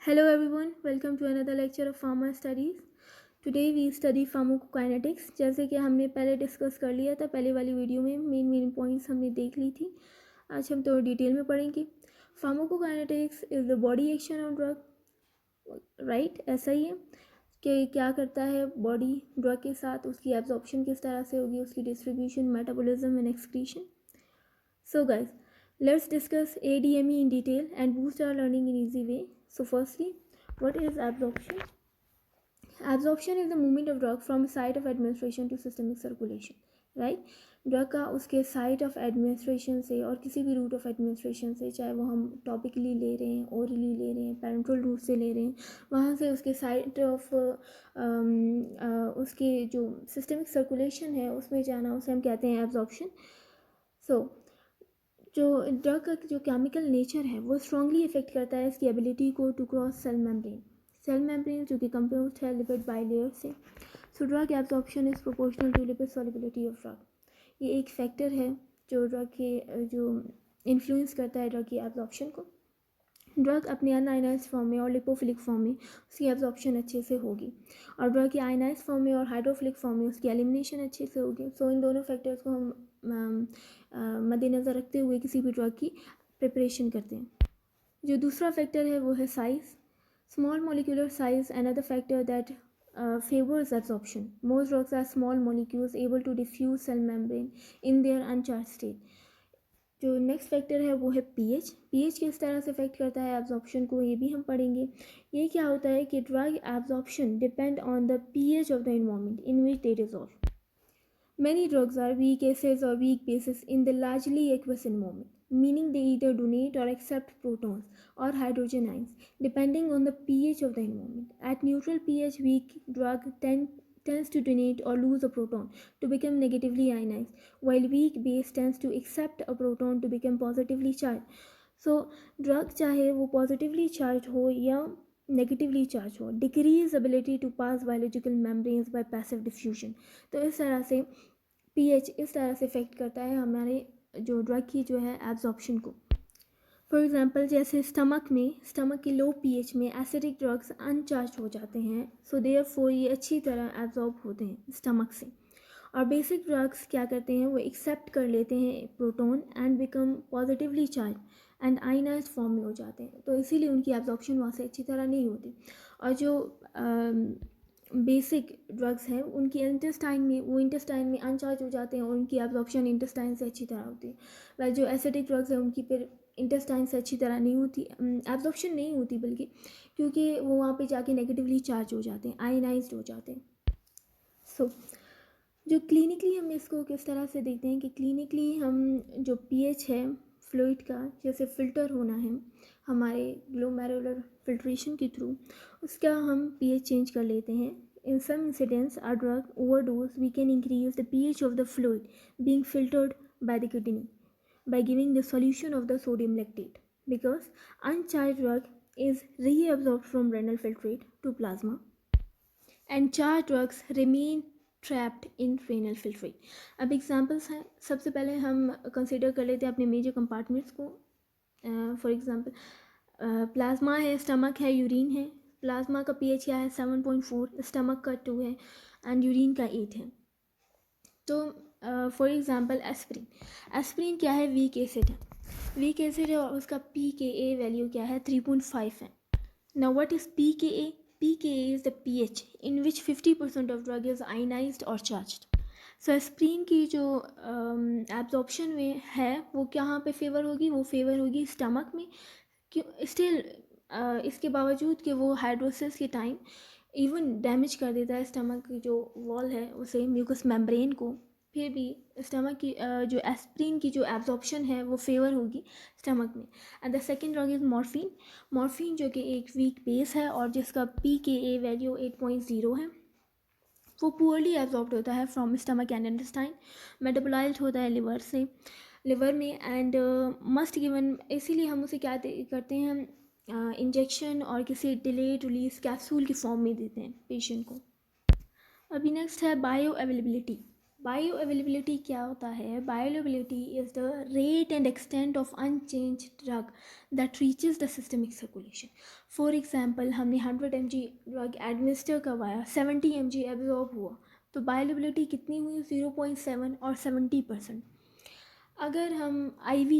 Hello everyone, welcome to another lecture of Pharma Studies. Today we study pharmacokinetics. जैसे कि हमने पहले discuss कर लिया था, पहले वाली वीडियो में मेन पॉइंट्स हमने देख ली थी. आज हम थोड़ा डिटेल में पढ़ेंगे. Pharmacokinetics is the body action on drug, right ऐसा ही है कि क्या करता है बॉडी ड्रग के साथ, उसकी एब्जॉर्प्शन किस तरह से होगी, उसकी distribution, metabolism and excretion. So guys, let's discuss ADME in detail and boost our learning in easy way. So firstly, what is absorption? Absorption is the movement of drug from site of administration to systemic circulation, right? Drug का उसके site of administration से और किसी भी root of administration से, चाहे वो हम टॉपिकली ले रहे हैं, ओरली ले रहे हैं, पैरेंट्रल रूट से ले रहे हैं, वहाँ से उसके साइट ऑफ उसके जो सिस्टमिक सर्कुलेशन है उसमें जाना, उसे हम कहते हैं एब्जॉर्प्शन. सो जो ड्रग का जो केमिकल नेचर है वो स्ट्रांगली इफेक्ट करता है इसकी एबिलिटी को टू क्रॉस सेल मेम्ब्रेन जो कि कंप्यूज है लिपिड बाइलेयर से. So drug absorption is proportional to lipid solubility of drug. ये एक फैक्टर है जो ड्रग के जो इन्फ्लुएंस करता है ड्रग की एब्जॉर्प्शन को. ड्रग अपने अनआयनाइज्ड फॉर्म में और लिपोफिलिक फॉर्म में उसकी एब्जॉर्प्शन अच्छे से होगी, और ड्रग की आयनाइज्ड फॉर्म में और हाइड्रोफिलिक फॉर्म में उसकी एलिमिनेशन अच्छे से होगी. सो इन दोनों फैक्टर्स को हम मद्देनज़र रखते हुए किसी भी ड्रग की प्रिपरेशन करते हैं. जो दूसरा फैक्टर है वो है size. Small molecular size another factor that favors absorption. Most drugs are small molecules able to diffuse cell membrane in their uncharged state. जो नेक्स्ट फैक्टर है वो है पीएच. पीएच किस तरह से इफेक्ट करता है एब्जॉर्प्शन को, ये भी हम पढ़ेंगे. ये क्या होता है कि drug absorption depend on the pH of the environment in which they dissolve. Many drugs are weak acids or weak bases in the largely aqueous environment, meaning they either donate or accept protons or hydrogen ions depending on the pH of the environment. At neutral pH, weak drug tends to donate or lose a proton to become negatively ionized, while weak base tends to accept a proton to become positively charged. So, drug चाहे वो positively charged हो या negatively charged हो, decrease ability to pass biological membranes by passive diffusion. तो इस तरह से pH इस तरह से इफेक्ट करता है हमारे जो ड्रग की जो है एब्जॉर्प्शन को. फॉर एग्जांपल जैसे स्टमक की लो pH में एसिडिक ड्रग्स अनचार्ज हो जाते हैं, सो देयरफॉर ये अच्छी तरह एब्जॉर्ब होते हैं स्टमक से. और बेसिक ड्रग्स क्या करते हैं, वो एक्सेप्ट कर लेते हैं proton and become positively charge and ionised form में हो जाते हैं, तो इसीलिए उनकी एब्जॉर्प्शन वहाँ से अच्छी तरह नहीं होती. और जो बेसिक ड्रग्स हैं उनकी इंटेस्टाइन में अनचार्ज हो जाते हैं और उनकी एब्जॉर्प्शन इंटेस्टाइन से अच्छी तरह होती है. वह जो एसिडिक ड्रग्स हैं उनकी फिर इंटेस्टाइन से अच्छी तरह नहीं होती, एब्जॉर्प्शन नहीं होती, बल्कि क्योंकि वो वहाँ पे जाके नेगेटिवली चार्ज हो जाते हैं, आयनाइज्ड हो जाते हैं. सो जो क्लिनिकली हम इसको किस तरह से देखते हैं कि क्लिनिकली हम जो पीएच है फ्लूइड का, जैसे फ़िल्टर होना है हमारे ग्लोमेरुलर फिल्ट्रेशन के थ्रू, उसका हम पीएच चेंज कर लेते हैं. In some incidents are drug overdose we can increase the pH of the fluid being filtered by the kidney by giving the solution of the sodium lactate, because uncharged drug is reabsorbed from renal filtrate to plasma and charged drugs remain trapped in renal filtrate. अब examples हैं. सबसे पहले हम consider कर लेते हैं अपने major compartments को. फॉर एग्जांपल प्लाज्मा है, स्टमक है, यूरिन है. प्लाज्मा का पीएच क्या है 7.4, स्टमक का 2 है एंड यूरिन का 8 है. तो फॉर एग्जांपल एस्प्रिन क्या है, वीक एसिड है और उसका pKa वैल्यू क्या है 3.5 है. Now what is pKa? pKa is the pH in which 50% of drug is ionized or charged. So aspirin की जो एब्जॉर्प्शन में है वो कहाँ पे फेवर होगी, वो फेवर होगी स्टमक में. क्यों स्टिल इसके बावजूद कि वो हाइड्रोसिस के टाइम इवन डैमेज कर देता है स्टमक की जो वॉल है उसे, म्यूकस मेम्ब्रेन को, फिर भी स्टमक की जो एस्प्रिन की जो एब्जॉर्प्शन है वो फेवर होगी स्टमक में. And the second drug is morphine जो कि एक वीक बेस है और जिसका pKa वैल्यू 8.0 है. वो पुअरली एब्जॉर्ब होता है from stomach and intestine, metabolised होता है लिवर में एंड मस्ट गिवन. इसीलिए हम उसे क्या करते हैं, इंजेक्शन और किसी डिलेड रिलीज कैप्सूल की फॉर्म में देते हैं पेशेंट को. अभी नेक्स्ट है बायो अवेलेबिलिटी. बायो अवेलेबिलिटी क्या होता है? Bio availability is the rate and extent of unchanged drug that reaches the systemic circulation. For example, हमने 100 mg ड्रग एडमिनिस्टर करवाया, 70 mg एब्जॉर्ब हुआ, तो बायो अवेलेबिलिटी कितनी हुई? 0.7 और 70%. अगर हम IV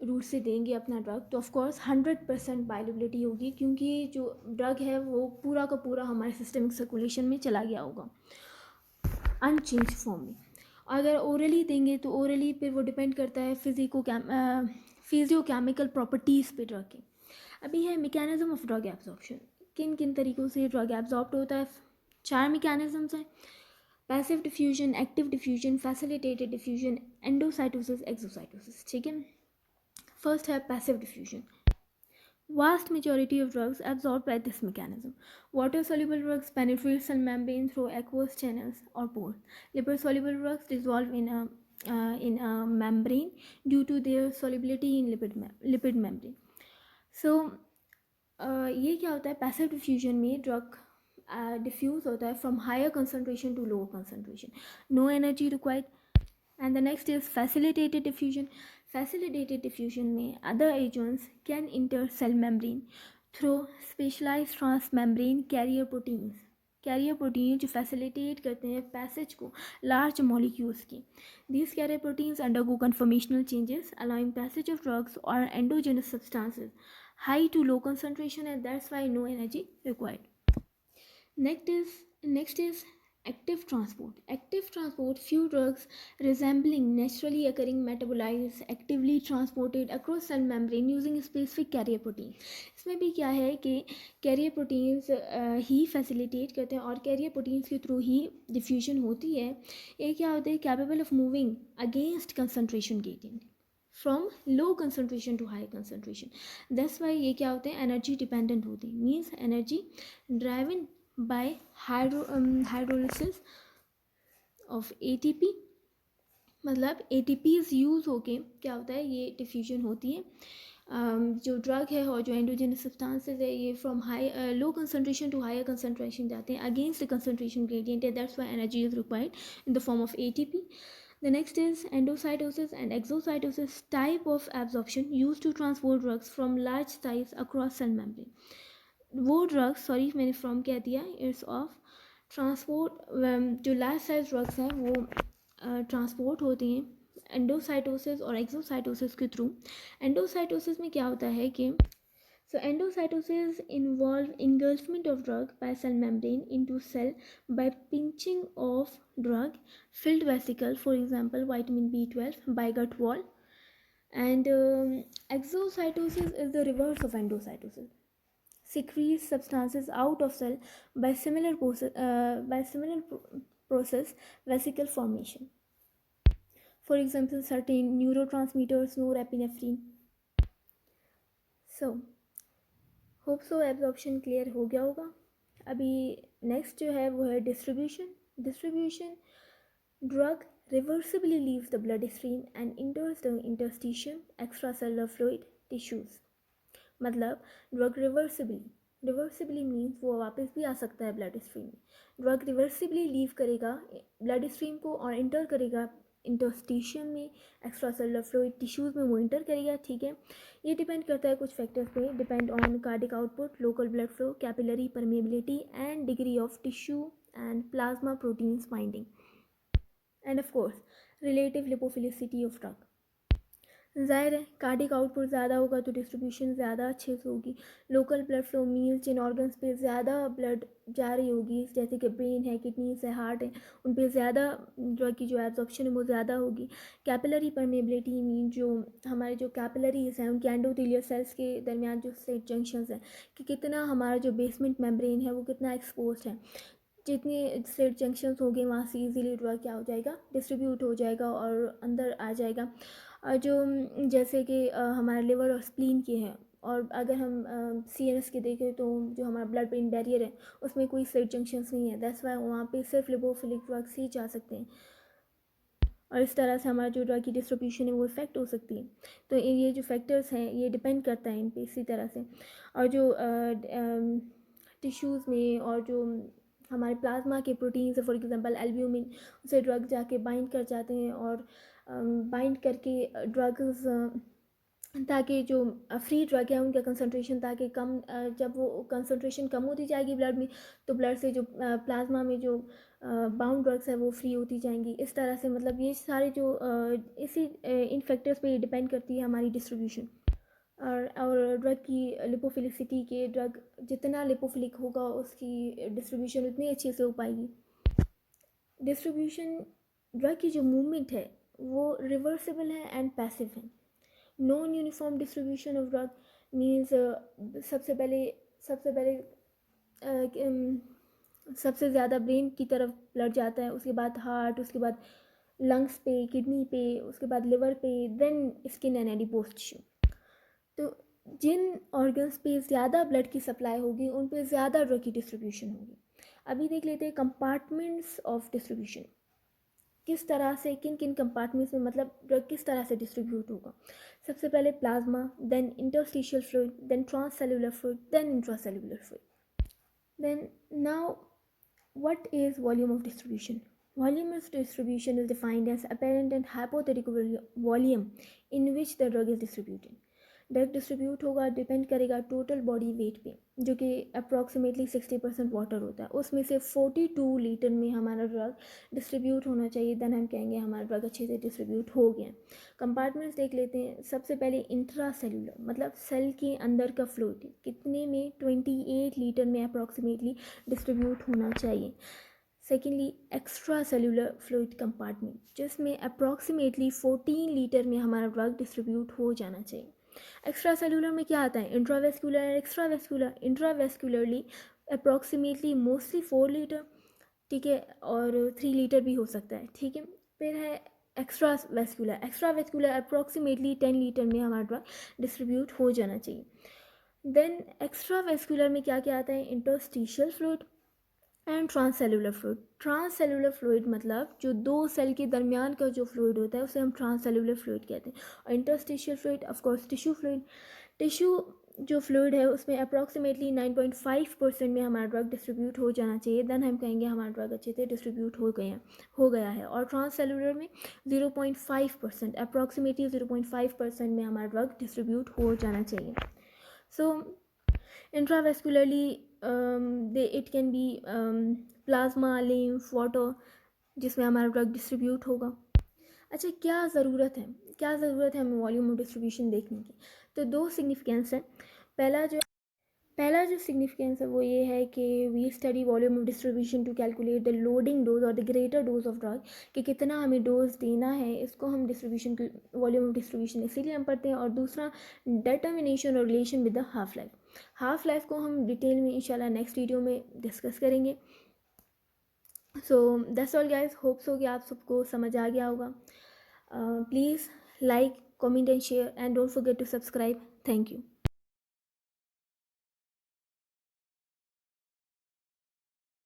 रूट से देंगे अपना ड्रग तो ऑफकोर्स 100% बायोअवेलेबिलिटी होगी, क्योंकि जो ड्रग है वो पूरा का पूरा हमारे सिस्टमिक सर्कुलेशन में चला गया होगा अनचेंज फॉर्म में. अगर ओरली देंगे तो ओरली पे वो डिपेंड करता है फिजियोकेमिकल प्रॉपर्टीज़ पे ड्रग के. अभी है मैकेनिज्म ऑफ ड्रग एब्जॉर्प्शन. किन किन तरीक़ों से ड्रग एब्जॉर्ब होता है? 4 मैकेनिज्म्स हैं: passive diffusion, active diffusion, facilitated diffusion, endocytosis, exocytosis. ठीक है. फर्स्ट है passive diffusion. Vast majority of drugs absorbed by this mechanism. Water-soluble drugs penetrate cell membrane through aqueous channels or pores. Lipid-soluble drugs dissolve in a membrane due to their solubility in lipid membrane. So ये क्या होता है? Passive diffusion में drug diffuse होता है from higher concentration to lower concentration, no energy required. And the next is facilitated diffusion. Facilitated diffusion में other agents can enter cell membrane through specialized transmembrane carrier proteins. Carrier protein जो facilitate करते हैं passage को large molecules की. These carrier proteins undergo conformational changes allowing passage of drugs or endogenous substances high to low concentration, and that's why no energy required. Next is active transport. Active transport, few drugs resembling naturally occurring metabolites actively transported across cell membrane using specific carrier protein. इसमें भी क्या है कि carrier proteins ही facilitate करते हैं और carrier proteins के through ही डिफ्यूजन होती है. ये क्या होता है? Capable of moving against concentration gradient from low concentration to high concentration. That's why ये क्या होते हैं? एनर्जी डिपेंडेंट होते हैं, means energy driven by hydrolysis of ATP. मतलब ATPs यूज़ होके क्या होता है? ये डिफ्यूजन होती है. जो ड्रग है और जो एंडोजेनस सब्सटेंसेस है ये from high low concentration to higher concentration जाते हैं against the concentration gradient. That's why energy is required in the form of ATP. The next is endocytosis and exocytosis, type of absorption used to transport drugs from large size across cell membrane. वो drugs, sorry मैंने from कह दिया, it's of transport. जो large size drugs हैं वो transport होती हैं endocytosis और एक्सोसाइटोसिस के थ्रू. एंडोसाइटोसिस में क्या होता है कि endocytosis involve engulfment of drug by cell membrane into cell by pinching of drug filled vesicle, for example vitamin B12, by gut wall. And exocytosis is the reverse of endocytosis, secretes substances out of cell by similar process, vesicle formation. For example, certain neurotransmitters, norepinephrine. So hope so absorption clear हो गया होगा. अभी next जो है वो है distribution. Drug reversibly leaves the blood stream and इंटर्स the interstitium extra cellular fluid tissues. मतलब drug reversibly means वो वापस भी आ सकता है ब्लड स्ट्रीम में. ड्रग रिवर्सिबली लीव करेगा ब्लड स्ट्रीम को और इंटर करेगा इंटरस्टिशियम में, एक्स्ट्रा सेलुलर फ्लूइड टिश्यूज़ में वो इंटर करेगा. ठीक है. ये डिपेंड करता है कुछ फैक्टर्स पे. Depend on cardiac output, local blood flow, capillary permeability and degree of tissue and plasma proteins binding, end of course relative lipophilicity of drug. ज़ाहिर है कार्डिक आउटपुट ज़्यादा होगा तो डिस्ट्रीब्यूशन ज़्यादा अच्छे से होगी. लोकल ब्लड फ्लो मीन्स जिन organs पे ज़्यादा ब्लड जा रही होगी, जैसे कि ब्रेन है, किडनीज है, हार्ट है, उन पे ज़्यादा ड्रग की जो एब्जॉर्प्शन है वो ज़्यादा होगी. कैपिलरी परमेबिलिटी मीन जो हमारे जो कैपिलरीज हैं उनके एंडोथेलियल सेल्स के दरमियान जो स्ट्रेट जंक्शंस हैं कि कितना हमारा जो बेसमेंट मेम्ब्रेन है वो कितना एक्सपोज है. जितने स्ट्रेट जंक्शंस होंगे वहाँ से ईजीली ड्रग क्या हो जाएगा? डिस्ट्रीब्यूट हो जाएगा और अंदर आ जाएगा. जो जैसे कि हमारे लिवर और स्प्लीन के हैं, और अगर हम CNS के देखें तो जो हमारा ब्लड ब्रेन बैरियर है उसमें कोई स्ट्रेट जंक्शंस नहीं है. दैट्स वाई वहाँ पे सिर्फ लिपोफिलिक ड्रग्स ही जा सकते हैं और इस तरह से हमारा जो ड्रग की डिस्ट्रीब्यूशन है वो इफेक्ट हो सकती है. तो ये जो फैक्टर्स हैं ये डिपेंड करता है इन पे इसी तरह से. और जो टिश्यूज़ में और जो हमारे प्लाज्मा के प्रोटीन से, फॉर एग्जांपल एल्ब्यूमिन, उसे ड्रग जाके बाइंड कर जाते हैं और बाइंड करके ड्रग्स, ताकि जो फ्री ड्रग है उनका कंसंट्रेशन, ताकि कम, जब वो कंसंट्रेशन कम होती जाएगी ब्लड में, तो ब्लड से जो प्लाज्मा में जो बाउंड ड्रग्स है वो फ्री होती जाएंगी। इस तरह से मतलब ये सारे जो इसी इन फैक्टर्स पे डिपेंड करती है हमारी डिस्ट्रीब्यूशन। और ड्रग की लिपोफिलिसिटी के, ड्रग जितना लिपोफिलिक होगा उसकी डिस्ट्रीब्यूशन उतनी अच्छे से हो पाएगी। डिस्ट्रीब्यूशन, ड्रग की जो मूवमेंट है वो रिवर्सिबल है एंड पैसिव है। Non uniform distribution of drug means सबसे ज़्यादा ब्रेन की तरफ ब्लड जाता है, उसके बाद हार्ट, उसके बाद लंग्स पे, किडनी पे, उसके बाद लिवर पे, then skin and adipose tissue. तो जिन ऑर्गन्स पे ज़्यादा ब्लड की सप्लाई होगी उन पे ज़्यादा ड्रग की डिस्ट्रीब्यूशन होगी। अभी देख लेते हैं कंपार्टमेंट्स ऑफ डिस्ट्रीब्यूशन, किस तरह से किन किन कंपार्टमेंट्स में मतलब ड्रग किस तरह से डिस्ट्रीब्यूट होगा। सबसे पहले plasma, then interstitial fluid, then transcellular fluid, then intracellular fluid. Then now what is volume of distribution? Volume of distribution is defined as apparent and hypothetical volume in which the drug is distributed. Drug distribute होगा depend करेगा total body weight पे, जो कि approximately 60% water होता है, उसमें से 42 litre में हमारा ड्रग डिस्ट्रीब्यूट होना चाहिए, देन हम कहेंगे हमारा ड्रग अच्छे से डिस्ट्रीब्यूट हो गया। कंपार्टमेंट्स देख लेते हैं। सबसे पहले इंट्रा सेलुलर, मतलब सेल के अंदर का फ्लूइड कितने में, 28 लीटर में अप्रॉक्सीमेटली डिस्ट्रीब्यूट होना चाहिए। Secondly extra cellular fluid compartment, जिसमें अप्रॉक्सीमेटली 14 लीटर में हमारा ड्रग डिस्ट्रीब्यूट हो जाना चाहिए। एक्स्ट्रा सेलुलर में क्या आता है, intravascular and extravascular. Intravascularly approximately mostly 4 litre, ठीक है, और 3 लीटर भी हो सकता है, ठीक है। फिर है extra vascular. Extra vascular approximately 10 litre में हमारा ड्रग डिस्ट्रीब्यूट हो जाना चाहिए। देन एक्स्ट्रा वेस्कुलर में क्या क्या आता है, interstitial fluid and transcellular fluid. Transcellular fluid मतलब जो दो सेल के दरमियान का जो फ्लूइड होता है उसे हम ट्रांससेलुलर फ्लूइड कहते हैं। और interstitial fluid of course tissue fluid. Tissue जो फ्लूइड है उसमें अप्रॉक्सीमेटली 9.5% में हमारा ड्रग डिस्ट्रीब्यूट हो जाना चाहिए, देन हम कहेंगे हमारा ड्रग अच्छे से डिस्ट्रीब्यूट हो गया है। और ट्रांससेलुलर में 0.5%, अप्रॉक्सीमेटली 0.5% में हमारा ड्रग डिस्ट्रीब्यूट हो जाना चाहिए। So intravascularly it can be plasma, lymph, water, जिसमें हमारा ड्रग डिस्ट्रीब्यूट होगा। अच्छा, क्या ज़रूरत है हमें वॉल्यूम ऑफ डिस्ट्रीब्यूशन देखने की? तो दो सिग्निफिकेंस है। पहला जो सिग्निफिकेंस है वो ये है कि we study volume of distribution to calculate the loading dose और the greater dose of drug, कि कितना हमें डोज देना है, इसको हम डिस्ट्रीब्यूशन की वॉल्यूम ऑफ डिस्ट्रीब्यूशन इसीलिए हम पढ़ते हैं। और दूसरा डिटर्मिनेशन और relation with the half life. Half life को हम डिटेल में इंशाल्लाह नेक्स्ट वीडियो में डिस्कस करेंगे। So that's all guys, hope so कि आप सबको समझ आ गया होगा। Please like, comment and share and don't forget to subscribe. Thank you.